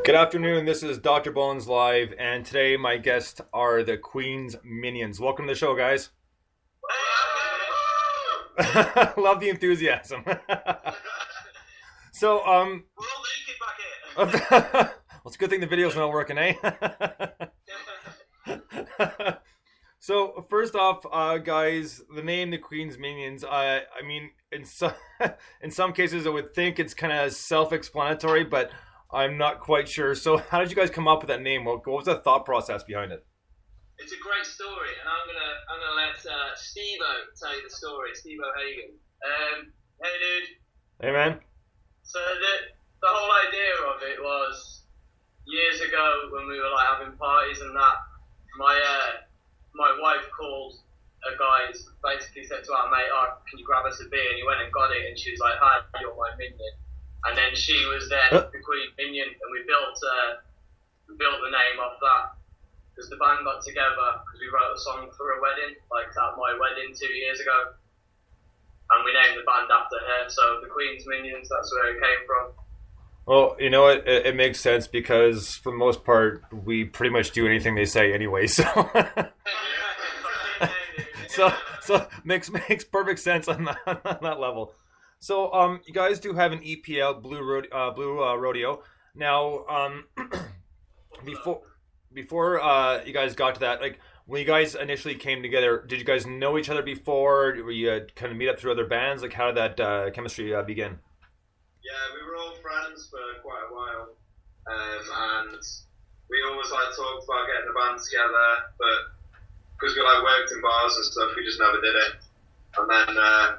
Good afternoon. This is Dr. Bones Live, and today my guests are the Queen's Minions. Welcome to the show, guys. Love the enthusiasm. So, We're all naked back here. well, it's a good thing the video's not working, eh? So, first off, guys, the name the Queen's Minions. I mean, in some cases, I would think it's kind of self-explanatory, but I'm not quite sure. So, how did you guys come up with that name? What was the thought process behind it? It's a great story, and I'm gonna let Steve-O tell you the story. Steve-O Hagen. Hey, dude. Hey, man. So the whole idea of it was years ago when we were like having parties and that. My wife called a guy, and basically said to our mate, "Oh, can you grab us a beer?" And he went and got it, and she was like, "Hi, you're my minion." And then she was then the Queen Minion, and we built the name off that. Because the band got together, because we wrote a song for a wedding, like at my wedding 2 years ago, and we named the band after her. So the Queen's Minions, that's where it came from. Well, you know what? It makes sense because for the most part, we pretty much do anything they say anyway. So, so makes perfect sense on that level. So, you guys do have an EP out, Blue Rodeo. Now, before you guys got to that, like when you guys initially came together, did you guys know each other before? Were you kind of meet up through other bands? Like, how did that chemistry begin? Yeah, we were all friends for quite a while, and we always talked about getting the band together, but because we worked in bars and stuff, we just never did it. And then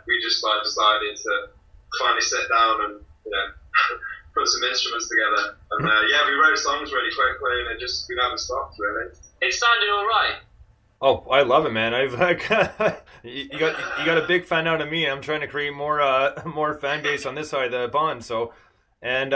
we just decided to finally sit down and put some instruments together. And we wrote songs really quickly, and we never stopped really. It sounded all right. Oh, I love it, man. I've you got a big fan out of me. I'm trying to create more fan base on this side of the bond. So, and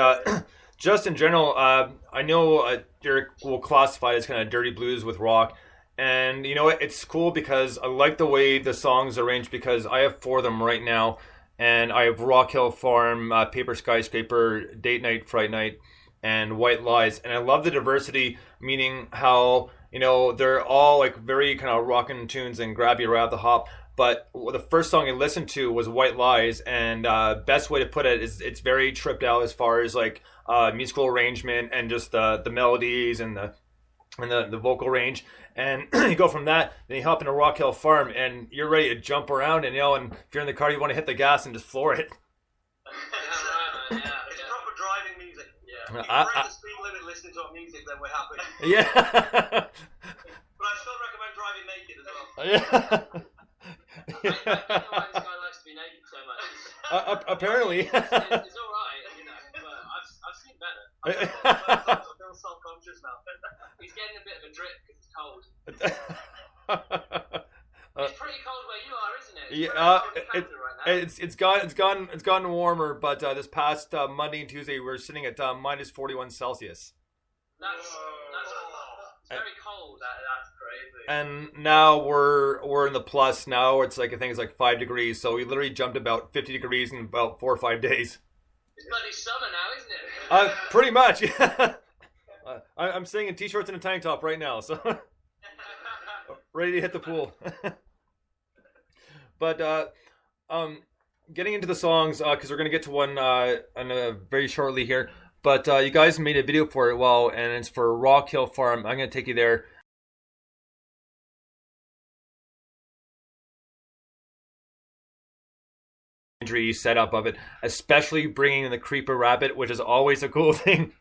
just in general, I know Derek will classify it as kind of dirty blues with rock. And you know what? It's cool because I like the way the songs are arranged because I have 4 of them right now. And I have Rock Hill Farm, Paper Skyscraper, Date Night, Fright Night, and White Lies. And I love the diversity, meaning how, they're all very kind of rockin' tunes and grab you right off the hop. But the first song I listened to was White Lies, and best way to put it is it's very tripped out as far as musical arrangement and just the melodies and the vocal range. And you go from that, then you hop into Rock Hill Farm, and you're ready to jump around, and and if you're in the car, you want to hit the gas and just floor it. Yeah. It's proper driving music. Yeah. If you break the speed limit listening to our music, then we're happy. Yeah. But I still recommend driving naked as well. Yeah. I don't know why this guy likes to be naked so much. Apparently. It's all right, but I've seen better. I feel self-conscious now. He's getting a bit of a drip because it's cold. It's pretty cold where you are, isn't it? It's gotten warmer, but this past Monday and Tuesday we were sitting at minus 41 Celsius. That's very cold. That's crazy. And now we're in the plus. Now it's I think it's 5 degrees. So we literally jumped about 50 degrees in about 4 or 5 days. It's bloody summer now, isn't it? Pretty much. Yeah. I'm staying in t-shirts and a tank top right now, so ready to hit the pool. But getting into the songs, because we're gonna get to one very shortly here. But you guys made a video for it, and it's for Rock Hill Farm. I'm gonna take you there. Setup of it, especially bringing in the Creeper Rabbit, which is always a cool thing.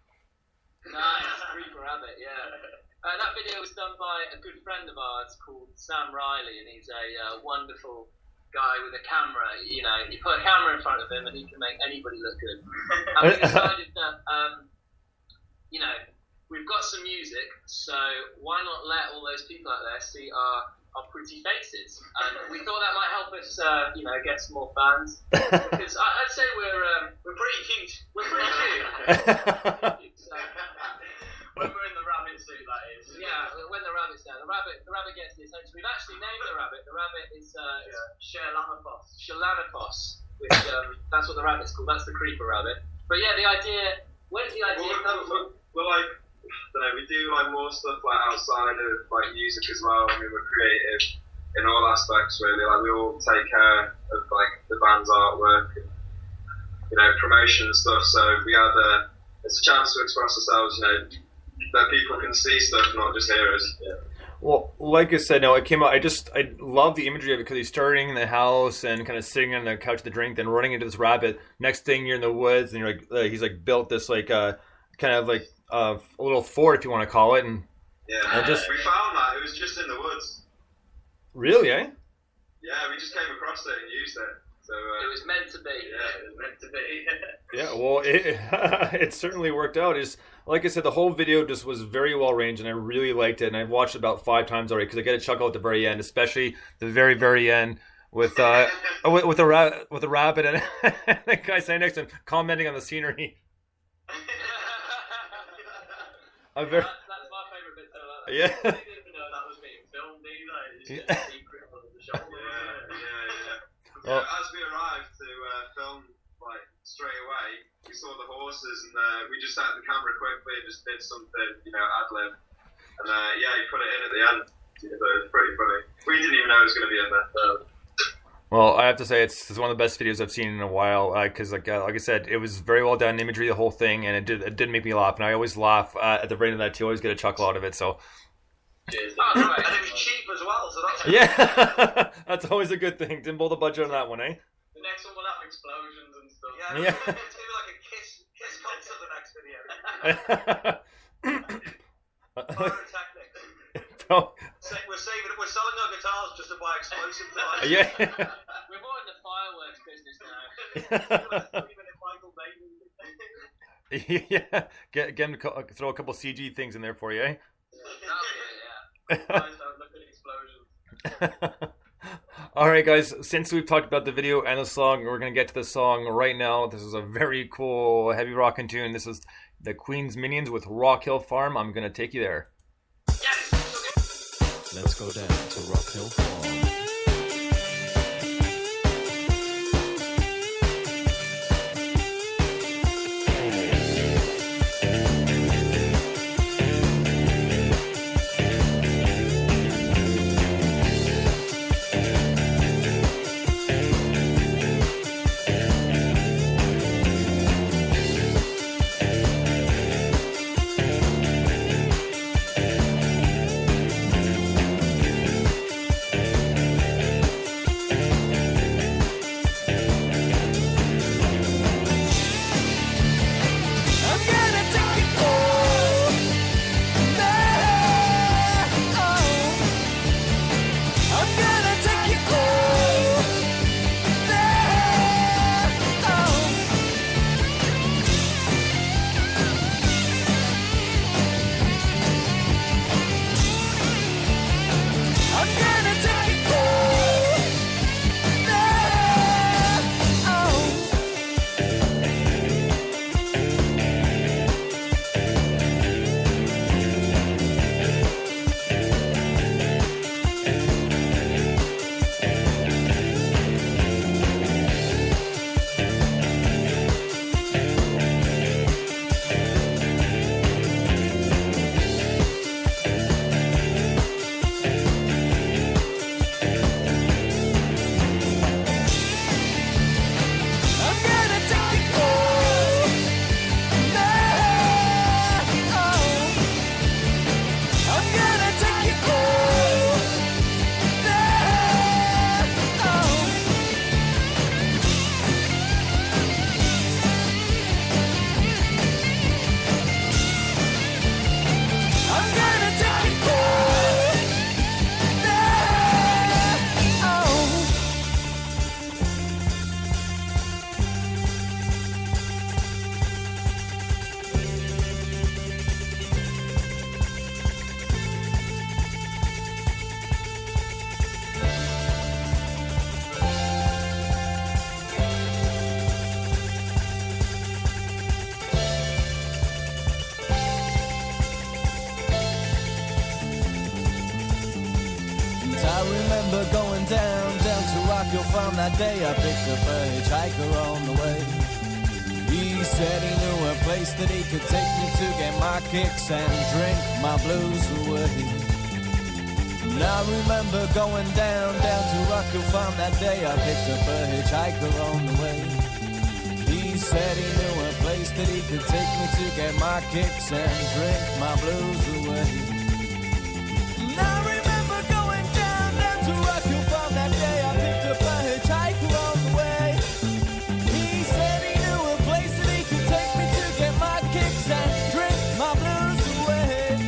Nice, Creeper Rabbit, yeah. That video was done by a good friend of ours called Sam Riley, and he's a wonderful guy with a camera. You put a camera in front of him and he can make anybody look good. And we decided that, we've got some music, so why not let all those people out there see our pretty faces? And we thought that might help us, get some more fans. Because I'd say we're pretty cute. We're pretty cute. So, when we're in the rabbit suit, that is. Yeah, when the rabbit's there. The rabbit gets the attention. We've actually named the rabbit. The rabbit is Shalanapos, which that's what the rabbit's called. That's the creeper rabbit. But yeah, the idea. Where did the idea come from? we're like, I don't know, we do like more stuff like outside of like music as well. I mean, we're creative in all aspects really. Like we all take care of like the band's artwork and, you know, promotion and stuff. So we had it's a chance to express ourselves, you know, that people can see stuff, not just hear us. Yeah. Well, like I said, no, it came out. I love the imagery of it because he's starting in the house and kind of sitting on the couch with the drink, then running into this rabbit. Next thing you're in the woods, and you're like, he's like built this like kind of like a little fort, if you want to call it, and yeah, we found that it was just in the woods. Really, eh? Yeah, we just came across it and used it. So it was meant to be. Yeah, it was meant to be. Yeah, well, it certainly worked out. Is like I said, the whole video just was very well arranged, and I really liked it. And I've watched it about 5 times already because I get a chuckle at the very end, especially the very, very end with with a rabbit and the guy sitting next to him commenting on the scenery. That's my favourite bit. Yeah. I didn't even know that was being filmed either. It's just a secret under the shoulder. Yeah. As we arrived to film, like straight away, we saw the horses and we just set the camera quickly and just did something, you know, ad lib. And he put it in at the end. So it was pretty funny. We didn't even know it was going to be in there. Well, I have to say it's one of the best videos I've seen in a while because, like I said, it was very well done imagery, the whole thing, and it did make me laugh. And I always laugh at the very end of that too. I always get a chuckle out of it. So. Cheers. Oh, right. And it was cheap as well, so that's yeah, that's always a good thing. Didn't blow the budget on that one, eh? The next one will have explosions and stuff. Yeah. It's gonna be like a kiss concert. The next video. Pyrotechnics. Bro. We're selling our guitars just to buy explosive devices. Yeah. We're more in the fireworks business now. Yeah, get him to throw a couple CG things in there for you, eh? Yeah. Guys don't look at explosions. All right, guys. Since we've talked about the video and the song, we're gonna get to the song right now. This is a very cool heavy rockin' tune. This is the Queen's Minions with Rock Hill Farm. I'm gonna take you there. Yes. Let's go down to Rock Hill Farm. That day I picked up a hitchhiker on the way. He He said he knew a place that he could take me to get my kicks and drink my blues away. And I remember going down to Rockhill Farm that day. I picked up a hitchhiker on the way. He said he knew a place that he could take me to get my kicks and drink my blues away. And I remember going down to Rockhill Farm that day. I picked up a hitchhiker on the way. He said he knew a place that he could take me to get my kicks and drink my blues away.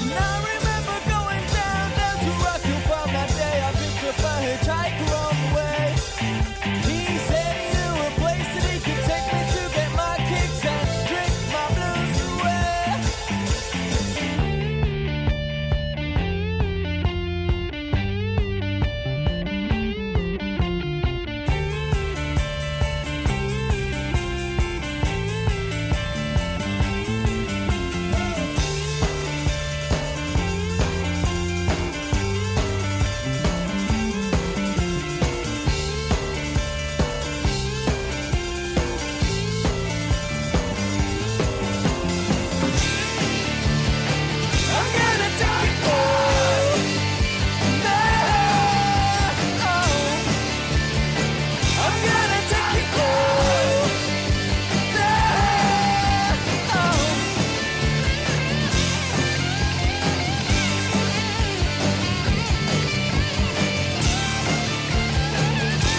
And I remember going down to Rockhill Farm that day. I picked up a hitchhiker on the way. He said he knew a place that he could take me to get my kicks and drink my blues away. I'm gonna take it all. No. I'm gonna take it all. No.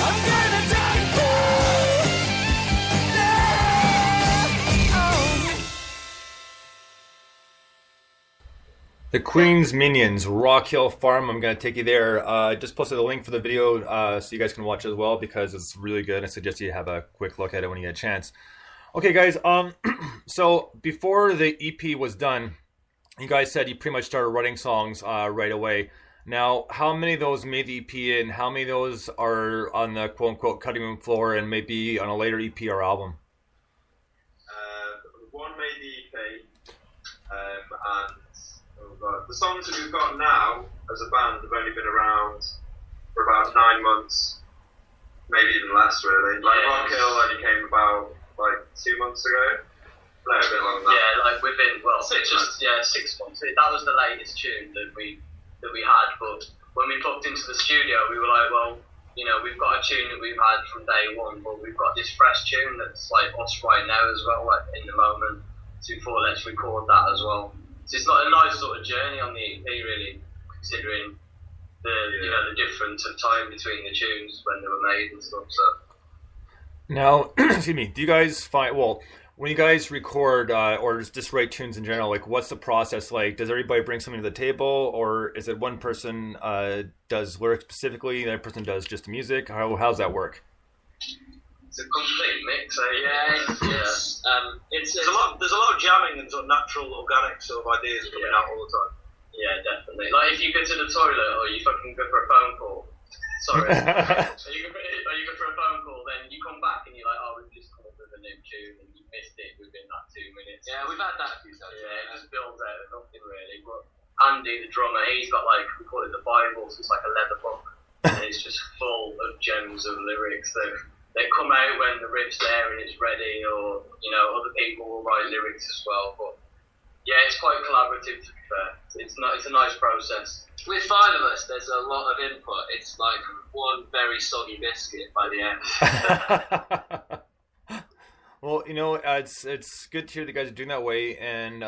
I'm gonna take it all. No. The Queen's Minions, Rock Hill Farm. I'm going to take you there. Just posted a link for the video so you guys can watch it as well because it's really good. I suggest you have a quick look at it when you get a chance. Okay, guys. So before the EP was done, you guys said you pretty much started writing songs right away. Now, how many of those made the EP and how many of those are on the quote-unquote cutting room floor and maybe on a later EP or album? One made the EP, and the songs that we've got now as a band have only been around for about 9 months, maybe even less really. Like Yeah. Rock Hill only came about like 2 months ago. No, a bit longer than that. Yeah, like within 6 months. That was the latest tune that we had. But when we plugged into the studio, we were like, well, you know, we've got a tune that we've had from day one, but we've got this fresh tune that's like us right now as well, like in the moment. So before, let's record that as well. So it's like a nice sort of journey on the EP, really, considering the you know the difference of time between the tunes when they were made and stuff. So. Now, excuse me, do you guys find, well, when you guys record or just write tunes in general, like what's the process like? Does everybody bring something to the table or is it one person does lyrics specifically, the other person does just the music? How's that work? It's a complete mix, There's a lot of jamming and sort of natural, organic sort of ideas coming out all the time. Yeah, definitely. Like if you go to the toilet or you fucking go for a phone call, sorry, or you go for a phone call, then you come back and you're like, oh, we've just come up with a new tune and you missed it within that 2 minutes. Yeah, we've had that a few times. Yeah, it just builds out of nothing really. But Andy, the drummer, he's got like, we call it the Bible, so it's like a leather book, and it's just full of gems of lyrics that they come out when the riff's there and it's ready, or you know, other people will write lyrics as well. But yeah, it's quite collaborative to be fair. It's a nice process. With 5 of us, there's a lot of input. It's like one very soggy biscuit by the end. Well, you know, it's good to hear the guys are doing that way, and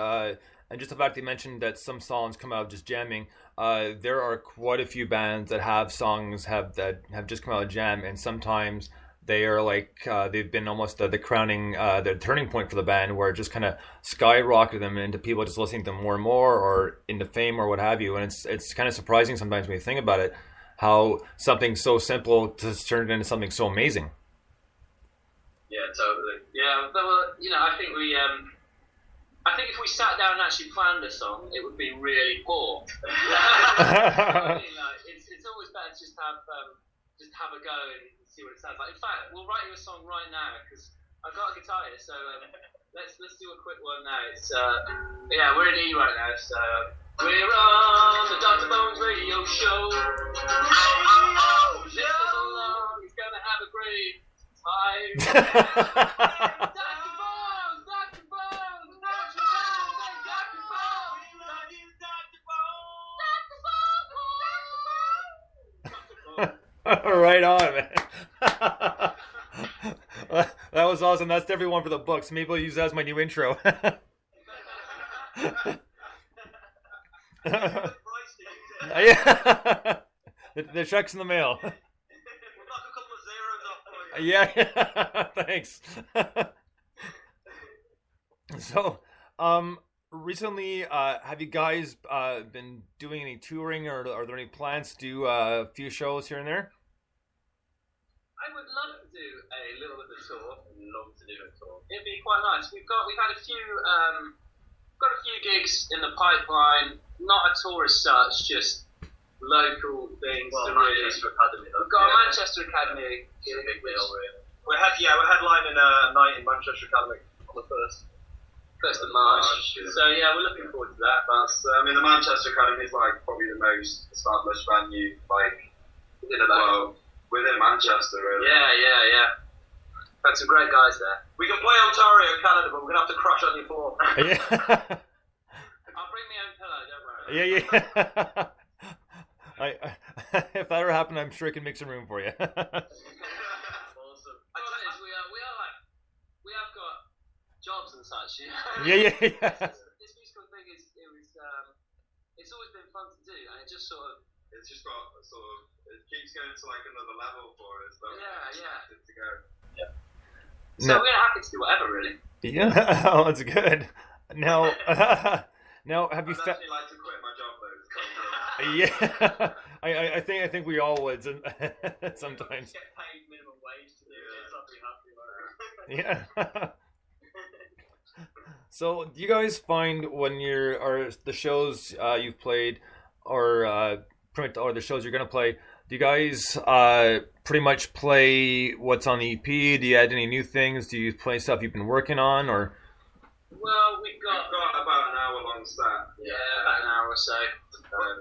just the fact they mentioned that some songs come out of just jamming. There are quite a few bands that have songs that have just come out of jam, and sometimes they are like they've been almost the crowning, the turning point for the band, where it just kind of skyrocketed them into people just listening to them more and more, or into fame or what have you. And it's kind of surprising sometimes when you think about it, how something so simple just turned into something so amazing. Yeah, totally. Yeah, well, you know, I think if we sat down and actually planned a song, it would be really poor. I mean, like, it's always better to just have a go and see what it sounds like. In fact, we'll write you a song right now because I've got a guitar here, so let's do a quick one now. It's we're in E right now, so we're on the Dr. Bones Radio Show. Listen along, it's gonna have a great time. Right on, man. That was awesome. That's definitely one for the books. Maybe I'll use that as my new intro. Yeah. The check's in the mail. We'll knock a couple of zeros off for you. Yeah, thanks. So, recently, have you guys been doing any touring, or are there any plans to do a few shows here and there? I would love to do a little bit of tour. Love to do a tour. It'd be quite nice. We've had a few gigs in the pipeline. Not a tour as such, just local things. Well, to really. Manchester Academy. We've got a Manchester Academy gig, It's a big deal, really. We're headlining a night in Manchester Academy on the 1st. 1st of March. Yeah. So yeah, we're looking forward to that. That's, the Manchester Academy is like probably the most established venue, like, within Manchester, really. Yeah. Had some great guys there. We can play Ontario, Canada, but we're going to have to crash on your floor. Yeah. I'll bring my own pillow, don't worry. Yeah. If that ever happened, I'm sure I can make some room for you. Awesome. Problem is, we have got jobs and such, you know? Yeah. This musical thing it's always been fun to do, and it just It's just got it keeps going to like another level for us. So Yeah. Good to go. So we're happy to do whatever, really. Yeah, oh, that's good. Now, have you I'd actually like to quit my job though. Yeah, I think we all would sometimes. Get paid minimum wage to do this, I'll be happy with it. Yeah. So, do you guys find when the shows you've played, or the shows you're gonna play, do you guys pretty much play what's on the EP? Do you add any new things? Do you play stuff you've been working on, or? Well, we've got about an hour long set. Yeah, about an hour or so.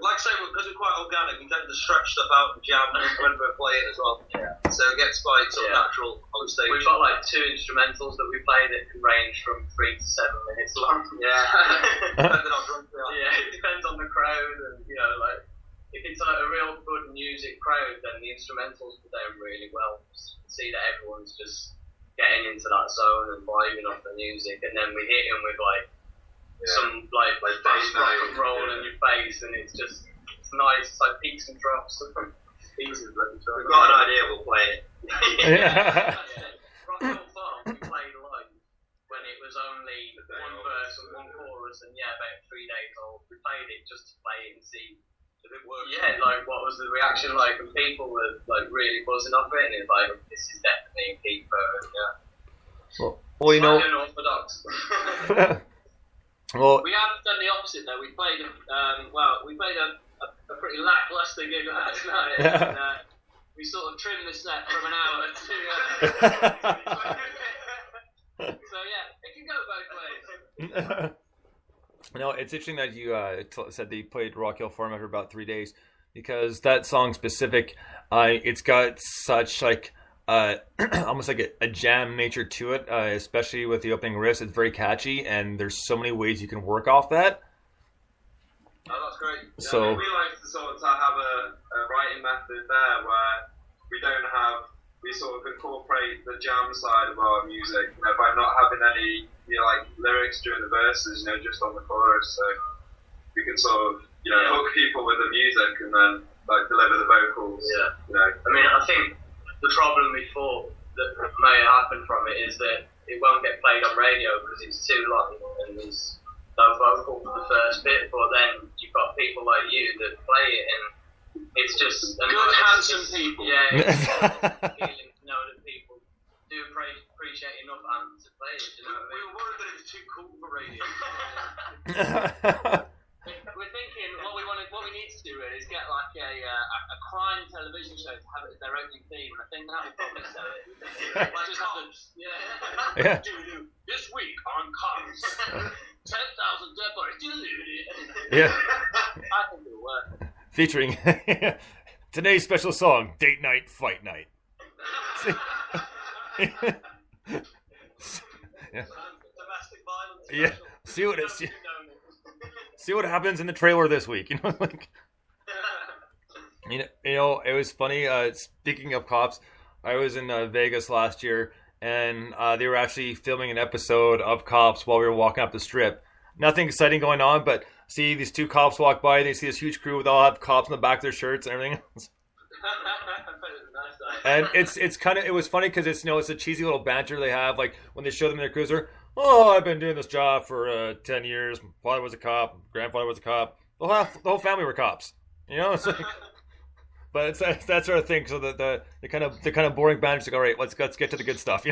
Like I say, because we're quite organic, we tend to stretch stuff out and jam when we're playing as well. Yeah. So it gets quite natural on stage. We've got like 2 instrumentals that we play that can range from 3 to 7 minutes long. Yeah. Depending on drunk we are. Yeah, it depends on the crowd, and like if it's like a real good music crowd, then the instrumentals will go really well. Just see that everyone's just getting into that zone and vibing off the music, and then we hit them with like some like fast rock and roll in your face, and it's nice. It's like peaks and drops. Peaks and drops. We've got an idea, we'll play it. Yeah. Rockhill Farm we played live when it was only one verse and one chorus, and about 3 days old. We played it just to play it and see if it worked. Yeah, like what was the reaction like, and people were like really buzzing off it, and it's like, this is definitely a keeper. Well, you know. Unorthodox. Well, we haven't done the opposite though. We played a pretty lackluster gig last night. And, we sort of trimmed the set from an hour to. So yeah, it can go both ways. No, it's interesting that you said that you played Rock Hill Farm after about 3 days, because that song specific, it's got such like almost like a jam nature to it, especially with the opening riffs. It's very catchy, and there's so many ways you can work off that. Oh, that's great. So we like to sort of have a writing method there where we sort of incorporate the jam side of our music, by not having any like lyrics during the verses, just on the chorus. So we can sort of hook people with the music and then like deliver the vocals. Yeah. I mean, I think the problem we thought that may happen from it is that it won't get played on radio because it's too long and there's no vocal for the first bit. But then you've got people like you that play it, and it's just good, handsome people. Yeah, it's feeling to know that people do appreciate enough to play it. You know what I mean? We were worried that it was too cool for radio. We're thinking what we need to do really is get like a crime television show to have it as their opening theme, and I think that would probably sell it. Like just have Yeah. This week on Cops, 10,000 dead bodies. Yeah. I think it'll work. Featuring today's special song, Date Night, Fight Night. Yeah. Domestic violence. Yeah. See what happens in the trailer this week. It was funny. Speaking of cops, I was in Vegas last year, and they were actually filming an episode of Cops while we were walking up the strip. Nothing exciting going on, but see these two cops walk by. They see this huge crew with all have cops on the back of their shirts and everything. And it was funny because it's a cheesy little banter they have, like when they show them in their cruiser. Oh, I've been doing this job for 10 years. My father was a cop. Grandfather was a cop. The whole family were cops. It's like, but it's that sort of thing. So the kind of boring banter's like, all right, let's get to the good stuff.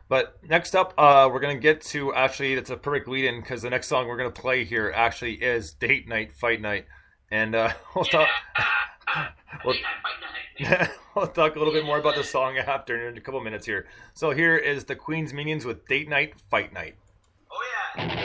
But next up, we're gonna get to actually it's a perfect lead-in because the next song we're gonna play here actually is "Date Night, Fight Night," and we'll talk. We'll talk a little bit more about the song after in a couple minutes here. So here is the Queen's Minions with "Date Night, Fight Night." Oh yeah.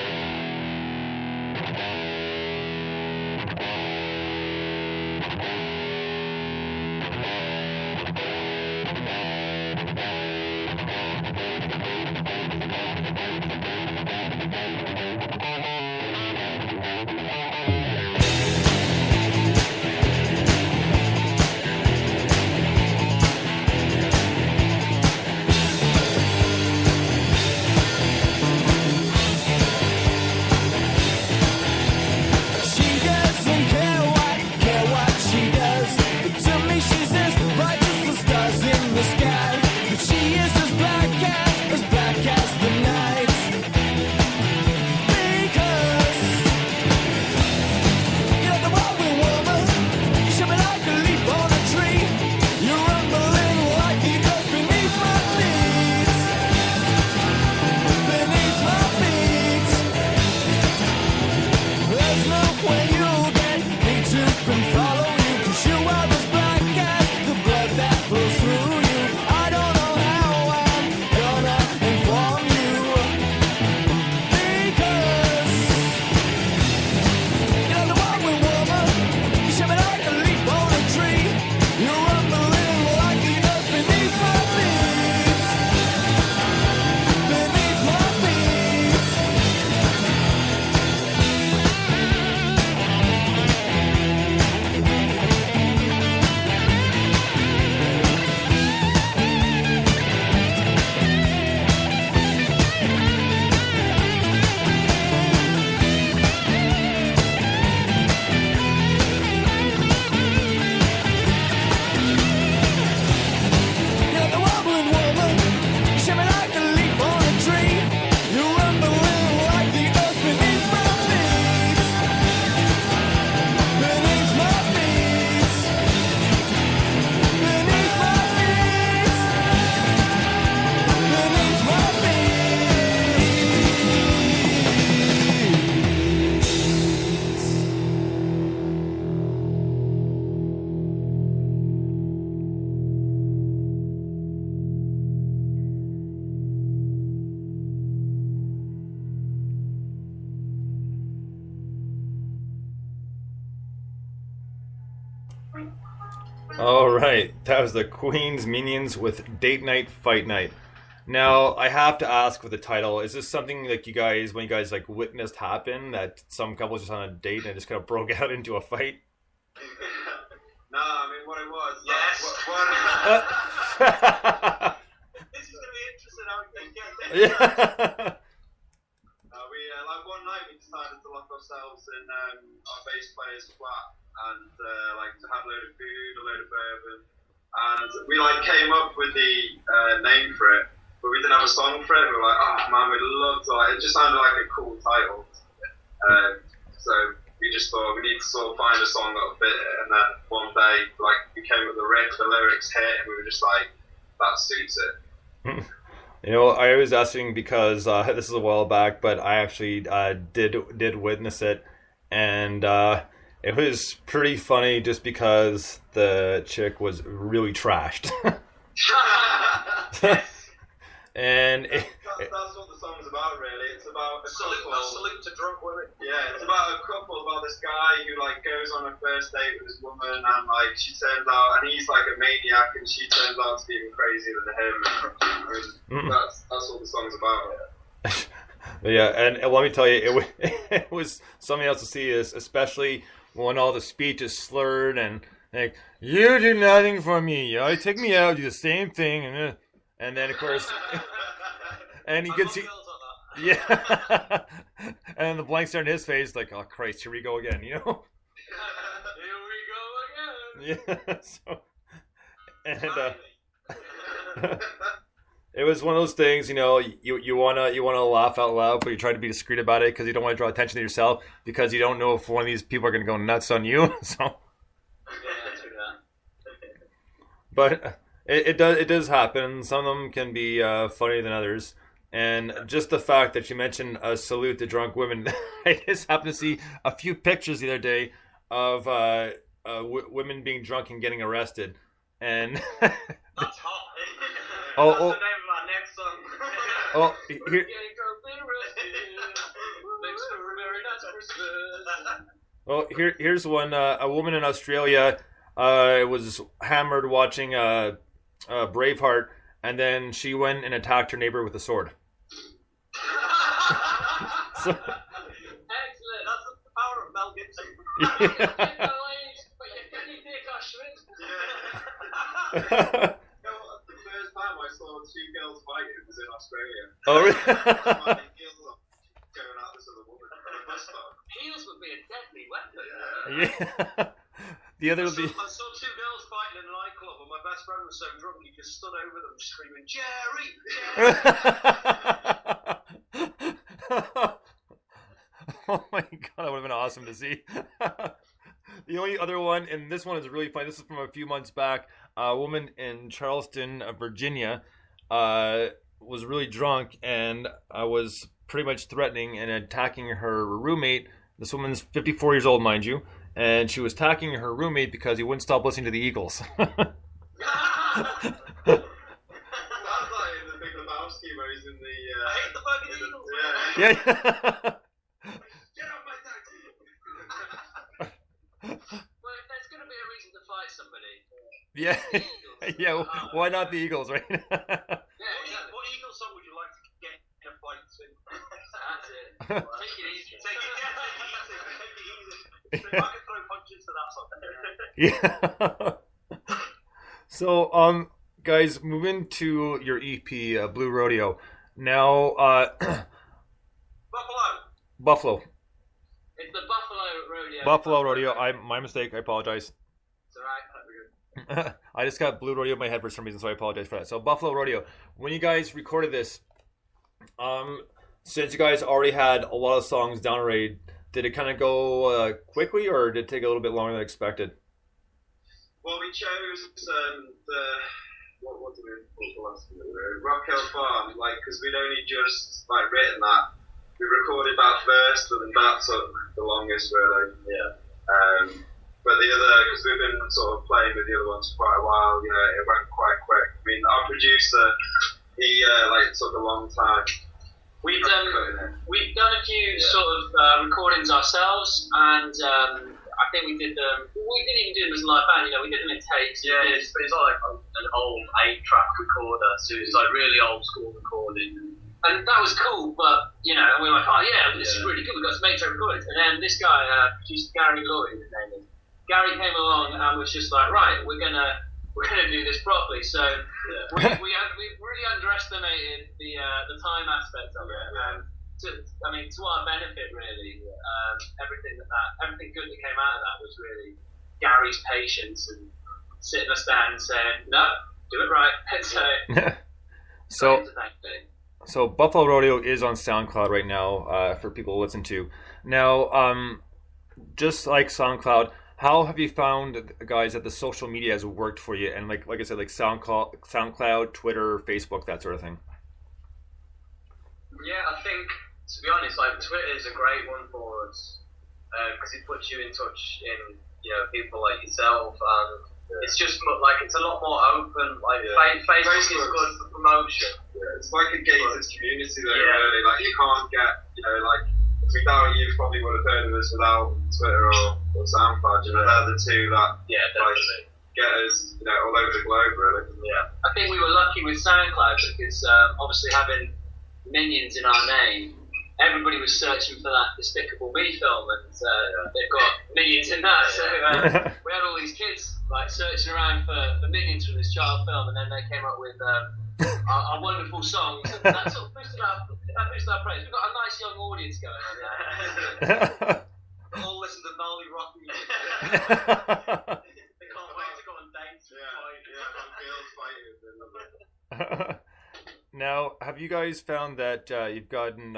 All right, that was the Queen's Minions with "Date Night, Fight Night." Now, I have to ask with the title, is this something like when you guys like witnessed happen, that some couple was just on a date and it just kind of broke out into a fight? No, I mean what it was. Yes. This is gonna be interesting. How we can get there. Yeah. We like one night we decided to lock ourselves in our bass player's flat and like to have a load of food, a load of bourbon, and we like came up with the name for it, but we didn't have a song for it. We were like, oh man, we'd love to. It just sounded like a cool title, so we just thought we need to sort of find a song that'll fit it. And then one day, like we came with the riff, the lyrics hit, and we were just like, that suits it. I was asking because this is a while back, but I actually did witness it, and it was pretty funny just because the chick was really trashed. And that's what the song's about, really. It's about a couple. Salute to drunk women. Yeah, it's about a couple, about this guy who like goes on a first date with this woman, and like she turns out, and he's like a maniac, and she turns out to be even crazier than him. I mean, that's what the song's about. But yeah, and let me tell you, it was something else to see this, especially when all the speech is slurred and like, you do nothing for me. You always take me out, do the same thing, and then of course, and you can see, yeah, and then the blank stare in his face, like, oh Christ, here we go again, you know? Here we go again. Yeah. So, and it was one of those things, you know, you wanna laugh out loud, but you try to be discreet about it because you don't want to draw attention to yourself because you don't know if one of these people are gonna go nuts on you. So. But it does happen. Some of them can be funnier than others. And just the fact that you mentioned a salute to drunk women, I just happened to see a few pictures the other day of women being drunk and getting arrested. And That's hot. Oh, That's oh. the name of our next song. Oh, here. Well, here's one. A woman in Australia was hammered watching Braveheart, and then she went and attacked her neighbor with a sword. So, Excellent. That's the power of Mel Gibson. yeah. You know what? The first time I saw two girls fighting was in Australia. Oh, really? My heels up, going at this other woman on a bus stop. Heels would be a deadly weapon. Yeah. The other would be. I saw two girls fighting in a nightclub, and my best friend was so drunk he just stood over them screaming, Jerry! Jerry! Oh my god, that would have been awesome to see. The only other one, and this one is really funny. This is from a few months back. A woman in Charleston, Virginia, was really drunk and was pretty much threatening and attacking her roommate. This woman's 54 years old, mind you, and she was attacking her roommate because he wouldn't stop listening to the Eagles. That's like in the Big Lebowski where he's in the. I hate the fucking Eagles! Yeah. Get off my taxi! Well, if there's going to be a reason to fight somebody, Yeah. the Eagles. Yeah. Why not the Eagles, right? Yeah, exactly. What Eagles song would you like to get in a fight to? That's it. Take it easy. Take it easy. I can throw punches to that song. Yeah. So, guys, moving to your EP, Blue Rodeo. Now, Buffalo. It's the Buffalo Rodeo. Buffalo Rodeo. My mistake. I apologize. It's alright. I just got Blue Rodeo in my head for some reason, so I apologize for that. So, Buffalo Rodeo. When you guys recorded this, since you guys already had a lot of songs down already, did it kind of go quickly, or did it take a little bit longer than expected? Well, we chose what did we call the last one? Rock Hill Farm, because we'd only just written that. We recorded that first, and that took the longest, really. Yeah. But the other, because we've been sort of playing with the other ones for quite a while, it went quite quick. I mean, our producer, he took a long time. We've done a few sort of recordings ourselves, and I think we did them. We didn't even do them as a live band. We did them in tapes. Yeah, it's like an old 8-track recorder, so it's like really old school recording. And that was cool, but, and we were like, oh yeah, this is really good, we've got some 8-track recordings. And then this guy, producer Gary Lloyd, his name is, Gary came along and was just like, right, we're gonna do this properly. So we really underestimated the time aspect of it. To our benefit, really, everything good that came out of that was really Gary's patience and sitting us down and saying, no, do it right. So Buffalo Rodeo is on SoundCloud right now for people to listen to. Now, just like SoundCloud, how have you found, guys, that the social media has worked for you? And like I said, like SoundCloud, Twitter, Facebook, that sort of thing. Yeah, I think, to be honest, Twitter is a great one for us because it puts you in touch in people like yourself, and it's just it's a lot more open. Facebook is good for promotion. Yeah, it's like a gated community though, really. You can't get, we doubt you probably would have heard of us without Twitter or SoundCloud. They're the two that get us, all over the globe, really. Yeah, I think we were lucky with SoundCloud because obviously having Minions in our name, everybody was searching for that Despicable Me film, and they've got Minions in that. So we had all these kids like searching around for Minions from this child film, and then they came up with our wonderful songs, and that sort of boosted our praise. We've got a nice young audience going on there. They all listen to gnarly rock music. They can't wait to go on dates. Girls fighting. Now, have you guys found that you've gotten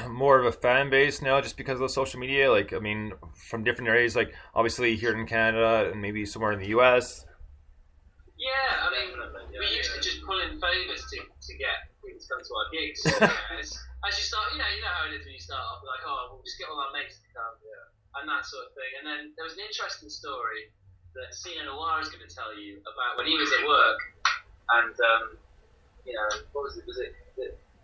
more of a fan base now just because of social media? Like, I mean, from different areas, like obviously here in Canada and maybe somewhere in the US. Yeah, I mean, we used to just pull in favours to get people to come to our gigs. As you start, you know how it is when you start off, like, oh, we'll just get all our mates to come, and that sort of thing. And then there was an interesting story that Cena Noir is going to tell you about when he was at work, and, what was it?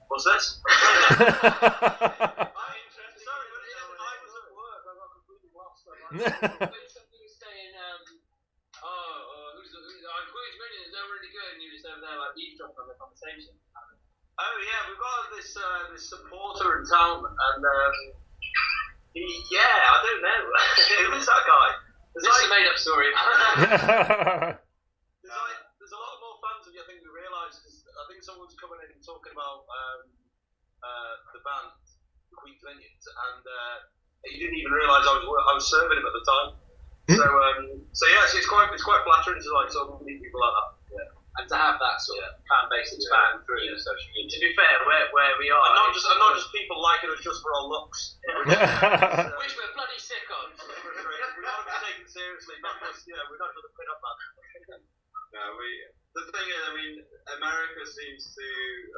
What's that? I'm interested. Sorry, I was at work. I got completely lost. Something was saying, who's Minions? They're really good, and he was over there like eavesdropping on the conversation. Oh yeah, we've got this supporter in town, and I don't know. Who is that guy? This is a made-up story. There's a lot more fans than I think we realise. I think someone's coming in and talking about the band, the Queen's Minions, and he didn't even realise I was serving him at the time. So it's quite flattering to like sort of meet people like that. Yeah. And to have that sort of fan base expand through social media. To be fair, where we are, and not just people liking us just for our looks. Which we're bloody sick of. We want to be taken seriously, not just we're not just a pin-up band. No, the thing is, I mean, America seems to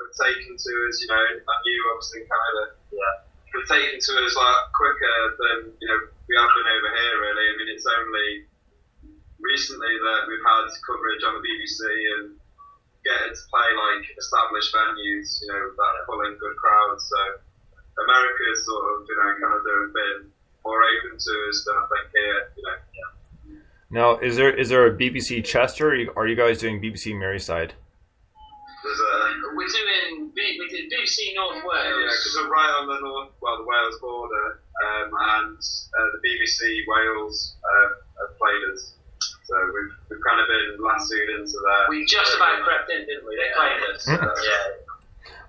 have taken to us, and you obviously in Canada, have taken to us like quicker than we have been over here. Really, I mean, it's only recently that we've had coverage on the BBC and getting to play like established venues, that pull in good crowds. So America's sort of, Canada have been more open to us than I think here. Now, is there a BBC Chester? Or are you guys doing BBC Merseyside? We did BBC North Wales. Yeah, because we're right on the the Wales border, and the BBC Wales have played us. So we've kind of been lassoed into that. We just about crept in, didn't we? They played us.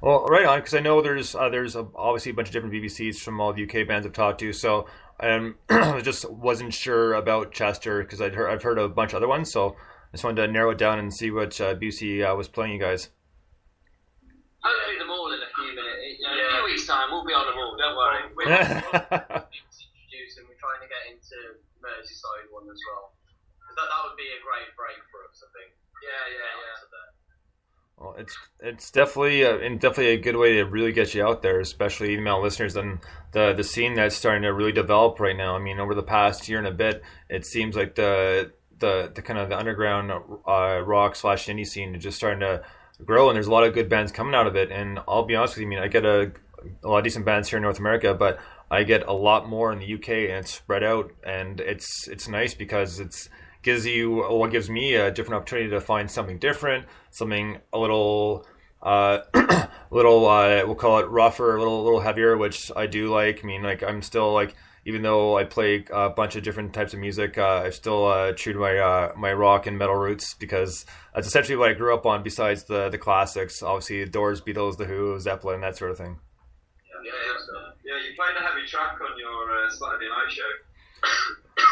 Well, right on, because I know there's obviously a bunch of different BBCs from all the UK bands I've talked to. So I just wasn't sure about Chester because I've heard a bunch of other ones. So I just wanted to narrow it down and see which BBC was playing you guys. Hopefully them all in a few minutes. In a few weeks' time, we'll be on them all. Don't worry. We're introduced and we're trying to get into Merseyside one as well. That would be a great break for us, I think. Yeah. Well, it's definitely a good way to really get you out there, especially email listeners, and the scene that's starting to really develop right now. I mean, over the past year and a bit, it seems like the kind of the underground rock / indie scene is just starting to grow, and there's a lot of good bands coming out of it. And I'll be honest with you, I mean, I get a lot of decent bands here in North America, but I get a lot more in the UK, and it's spread out, and it's nice because it gives me a different opportunity to find something different, something a little we'll call it rougher, a little heavier, which I do like. I mean, like, I'm still like, even though I play a bunch of different types of music, I still true to my rock and metal roots, because that's essentially what I grew up on. Besides the classics, obviously the Doors, Beatles, The Who, Zeppelin, that sort of thing. Yeah, you played a heavy track on your Saturday night show.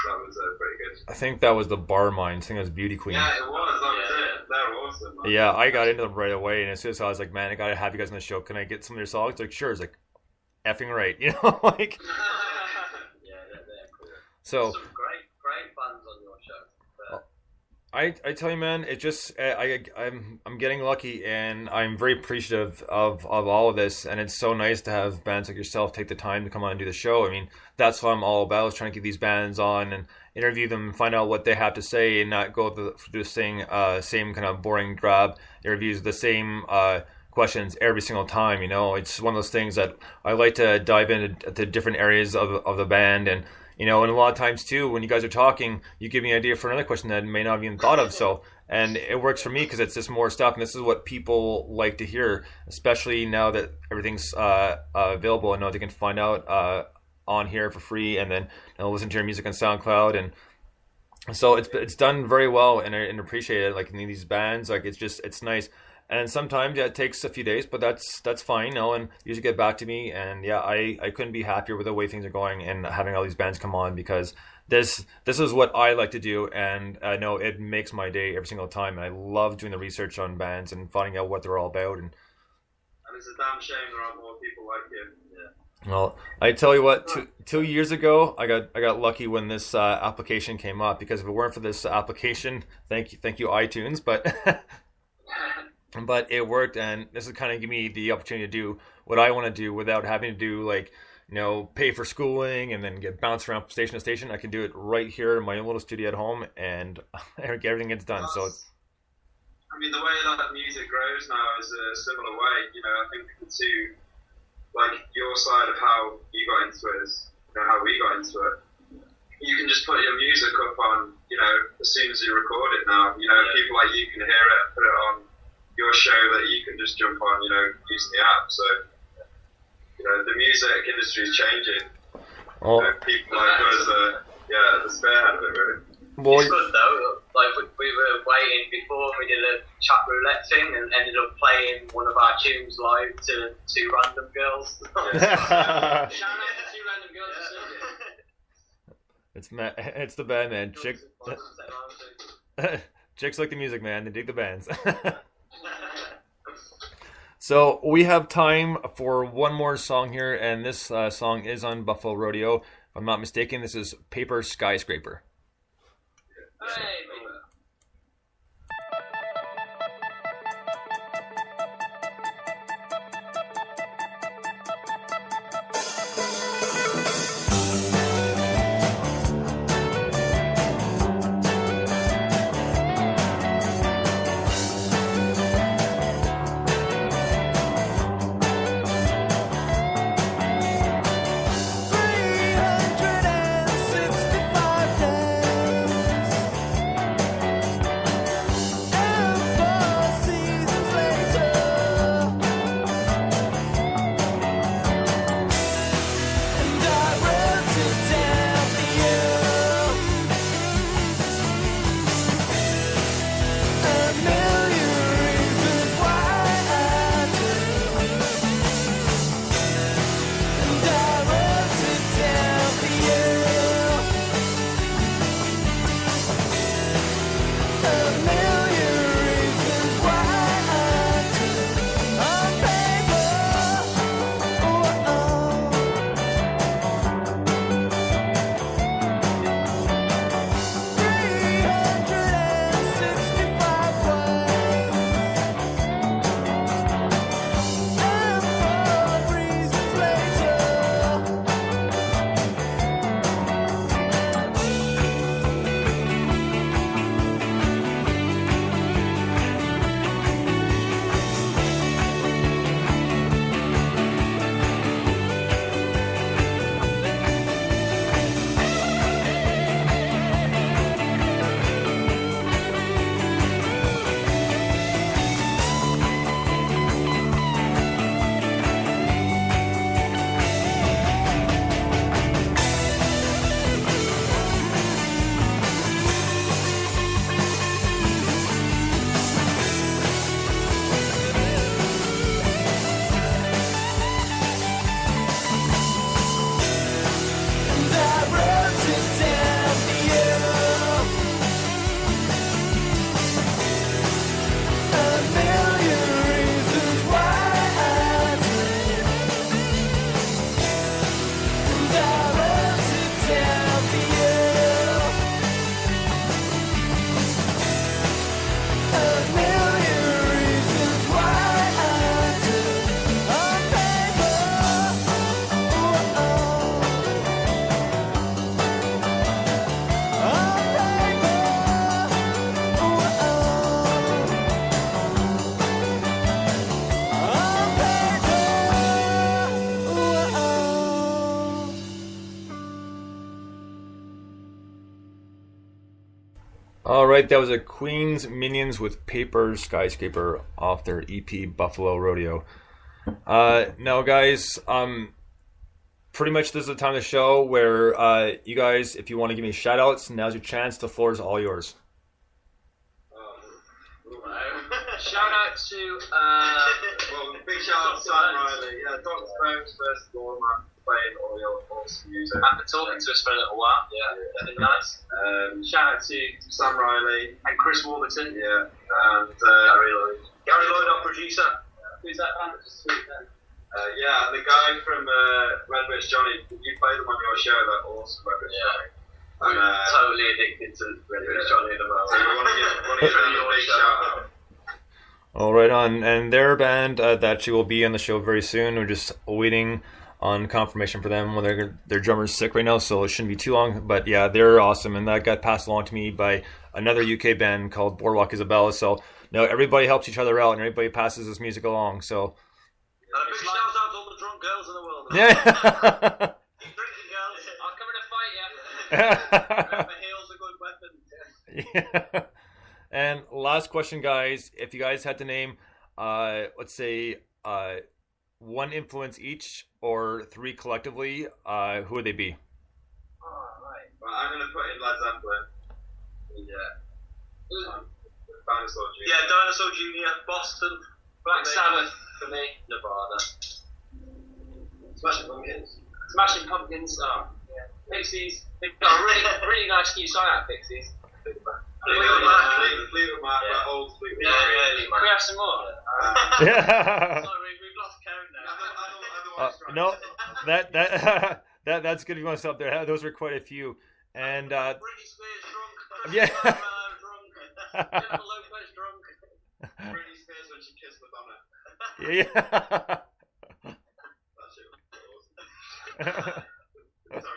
That was pretty good. I think that was the Barminds. I think it was Beauty Queen. Yeah, it was. That was it. They were awesome. Man. Yeah, I got into them right away, and as soon as I was like, man, I gotta have you guys on the show. Can I get some of your songs? Like, sure. It's like, effing right, like. Yeah, they're cool. So some great bands on your show. I tell you, man, it just I'm getting lucky, and I'm very appreciative of all of this, and it's so nice to have bands like yourself take the time to come on and do the show. I mean, that's what I'm all about, is trying to get these bands on and interview them, find out what they have to say, and not go through the same kind of boring, drab interviews, the same questions every single time. It's one of those things that I like to dive into different areas of the band, and you know, and a lot of times too, when you guys are talking, you give me an idea for another question that I may not have even thought of. So, and it works for me because it's just more stuff, and this is what people like to hear, especially now that everything's available. I know they can find out on here for free, and then listen to your music on SoundCloud, and so it's done very well, and I appreciate it. Like in these bands, like it's nice. And sometimes it takes a few days, but that's fine, you know, and usually get back to me. And yeah, I couldn't be happier with the way things are going and having all these bands come on, because this is what I like to do, and I know it makes my day every single time. And I love doing the research on bands and finding out what they're all about. And it's a damn shame there aren't more people like you. Yeah. Well, I tell you what, 2 years ago, I got lucky when this application came up, because if it weren't for this application, thank you iTunes, but. But it worked, and this is kind of give me the opportunity to do what I want to do without having to do, like, you know, pay for schooling and then get bounced around from station to station. I can do it right here in my own little studio at home, and everything gets done. So it's. I mean, the way that music grows now is a similar way. You know, I think the two, like your side of how you got into it is, you know, how we got into it. You can just put your music up on, you know, as soon as you record it now. You know, people like you can hear it, put it on your show that you can just jump on, you know, using the app. So, you know, the music industry is changing. Oh. You know, people like us are, the spearhead of it, really. Well, it's good though. Like we were waiting before, we did a chat roulette thing and ended up playing one of our tunes live to two random girls. Shout out to two random girls. It's the band, man. Chicks like the music, man. They dig the bands. So we have time for one more song here, and this song is on Buffalo Rodeo. If I'm not mistaken, this is Paper Skyscraper. Hey, All right, that was a Queen's Minions with Paper Skyscraper off their EP Buffalo Rodeo. Now, guys, pretty much this is the time of the show where you guys, if you want to give me shout outs, now's your chance. The floor is all yours. Shout out to Well, big shout out to Sam Riley. Yeah, Dr. Bones, first of all, man, playing all your awesome music. I've been talking to us for a little while. Yeah, that's been nice. Shout out to Sam Riley and Chris Warburton. Yeah, and Gary Lloyd, our producer. Who's that band? yeah, and the guy from Red Witch Johnny. You played them on your show, that awesome Red Witch Johnny. I'm totally addicted to Red Witch Johnny at the moment. So we want to give them a big shout out. All right, on, and their band that actually will be on the show very soon. We're just waiting on confirmation for them. Well, their drummer's sick right now, so it shouldn't be too long. But yeah, they're awesome, and that got passed along to me by another UK band called Boardwalk Isabella. So now everybody helps each other out, and everybody passes this music along. So And a big shout out to all the drunk girls in the world. yeah. Keep drinking, girls. I'll come and fight you. Remember, heel's a good weapon. Yeah. And last question, guys. If you guys had to name, let's say, one influence each or three collectively, who would they be? Alright. Well, I'm going to put in Led Zeppelin. Yeah. Dinosaur Jr. Yeah, Dinosaur Jr., Boston, Black Sabbath for me. Nevada. Smashing Pumpkins. Smashing Pumpkins. Oh, yeah. Pixies. They've got a really nice new song out, Pixies. Fleetwood Mac, that old Fleetwood Mac. Can we have some more? Yeah. Sorry, we've lost count now. No, that's good if you want to stop there. Those were quite a few. And Britney Spears drunk. yeah. Drunk. Jennifer Lopez drunk. Britney Spears when she kissed Madonna. Yeah. That shit was awesome.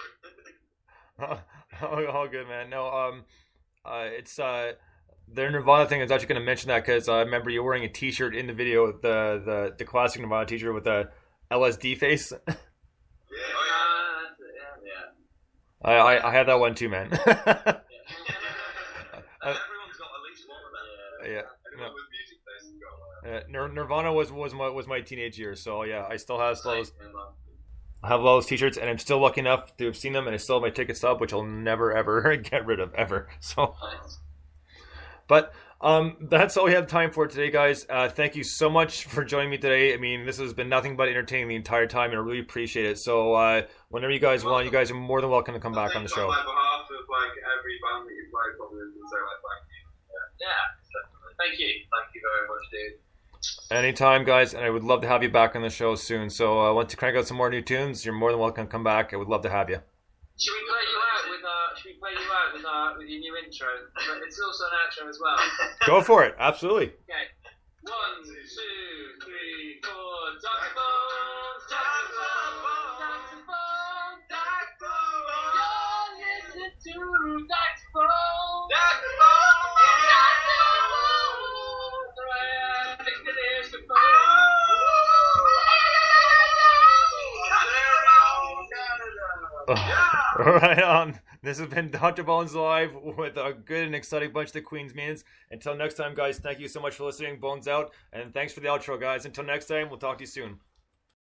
Sorry. All good, man. No, it's their Nirvana thing. I was actually going to mention that because I remember you wearing a T-shirt in the video, the classic Nirvana T-shirt with the LSD face. Yeah. I had that one too, man. Everyone's got at least one of them. Yeah. Anyone with music taste has got one. Nirvana was my teenage years, so yeah, I still have those. I have all those T-shirts, and I'm still lucky enough to have seen them, and I still have my ticket stub, which I'll never ever get rid of ever. So, but that's all we have time for today, guys. Thank you so much for joining me today. I mean, this has been nothing but entertaining the entire time, and I really appreciate it. So, whenever you guys want, you guys are more than welcome to come back on the show. On behalf of every band that you play, probably would say thank you. Yeah. Thank you very much, dude. Anytime, guys, and I would love to have you back on the show soon. So, once you crank out some more new tunes, you're more than welcome to come back. I would love to have you. Should we play you out with your new intro? But it's also an outro as well. Go for it. Absolutely. Okay. 1, 2, 3, 4. Dr. Bones, Dr. Bones, Dr. Bones, Dr. Bones. You're listening to Dr. Bones. Dr. Bones. Right on. This has been Dr. Bones Live with a good and exciting bunch of the Queen's Minions. Until next time, guys, thank you so much for listening. Bones out. And thanks for the outro, guys. Until next time, we'll talk to you soon.